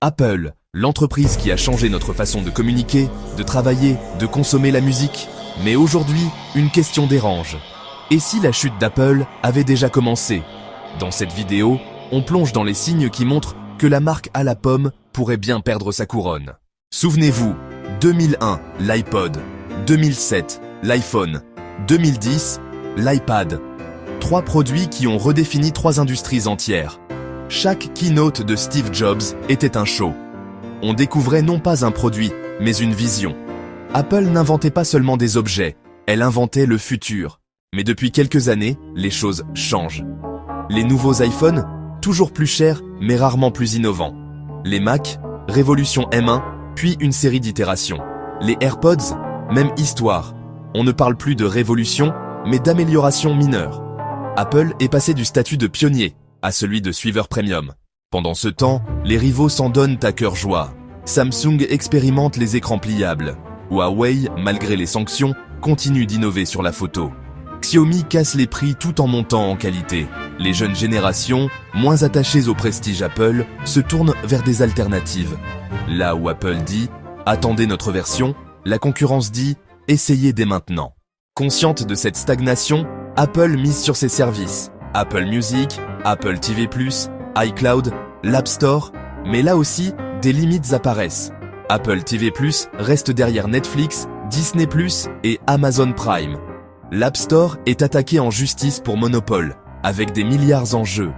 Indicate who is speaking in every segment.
Speaker 1: Apple, l'entreprise qui a changé notre façon de communiquer, de travailler, de consommer la musique. Mais aujourd'hui, une question dérange. Et si la chute d'Apple avait déjà commencé? Dans cette vidéo, on plonge dans les signes qui montrent que la marque à la pomme pourrait bien perdre sa couronne. Souvenez-vous, 2001, l'iPod, 2007, l'iPhone, 2010, l'iPad. 3 produits qui ont redéfini 3 industries entières. Chaque keynote de Steve Jobs était un show. On découvrait non pas un produit, mais une vision. Apple n'inventait pas seulement des objets, elle inventait le futur. Mais depuis quelques années, les choses changent. Les nouveaux iPhones, toujours plus chers, mais rarement plus innovants. Les Mac, révolution M1, puis une série d'itérations. Les AirPods, même histoire. On ne parle plus de révolution, mais d'amélioration mineure. Apple est passé du statut de pionnier à celui de suiveur premium. Pendant ce temps, les rivaux s'en donnent à cœur joie. Samsung expérimente les écrans pliables. Huawei, malgré les sanctions, continue d'innover sur la photo. Xiaomi casse les prix tout en montant en qualité. Les jeunes générations, moins attachées au prestige Apple, se tournent vers des alternatives. Là où Apple dit « Attendez notre version », la concurrence dit « Essayez dès maintenant ». Consciente de cette stagnation, Apple mise sur ses services. Apple Music, Apple TV+, iCloud, l'App Store, mais là aussi, des limites apparaissent. Apple TV+, reste derrière Netflix, Disney+, et Amazon Prime. L'App Store est attaqué en justice pour monopole, avec des milliards en jeu.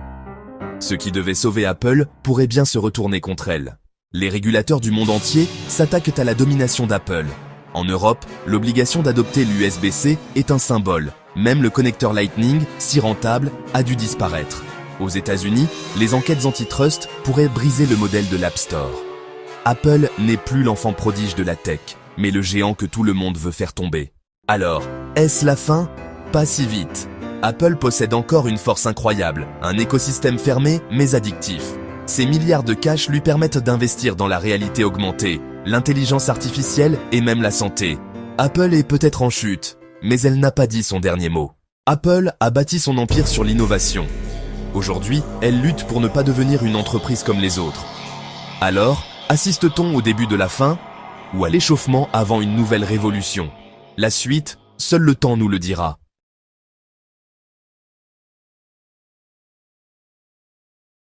Speaker 1: Ce qui devait sauver Apple pourrait bien se retourner contre elle. Les régulateurs du monde entier s'attaquent à la domination d'Apple. En Europe, l'obligation d'adopter l'USB-C est un symbole. Même le connecteur Lightning, si rentable, a dû disparaître. Aux États-Unis, les enquêtes antitrust pourraient briser le modèle de l'App Store. Apple n'est plus l'enfant prodige de la tech, mais le géant que tout le monde veut faire tomber. Alors, est-ce la fin? Pas si vite. Apple possède encore une force incroyable, un écosystème fermé mais addictif. Ces milliards de cash lui permettent d'investir dans la réalité augmentée, l'intelligence artificielle et même la santé. Apple est peut-être en chute, mais elle n'a pas dit son dernier mot. Apple a bâti son empire sur l'innovation. Aujourd'hui, elle lutte pour ne pas devenir une entreprise comme les autres. Alors, assiste-t-on au début de la fin ou à l'échauffement avant une nouvelle révolution? La suite, seul le temps nous le dira.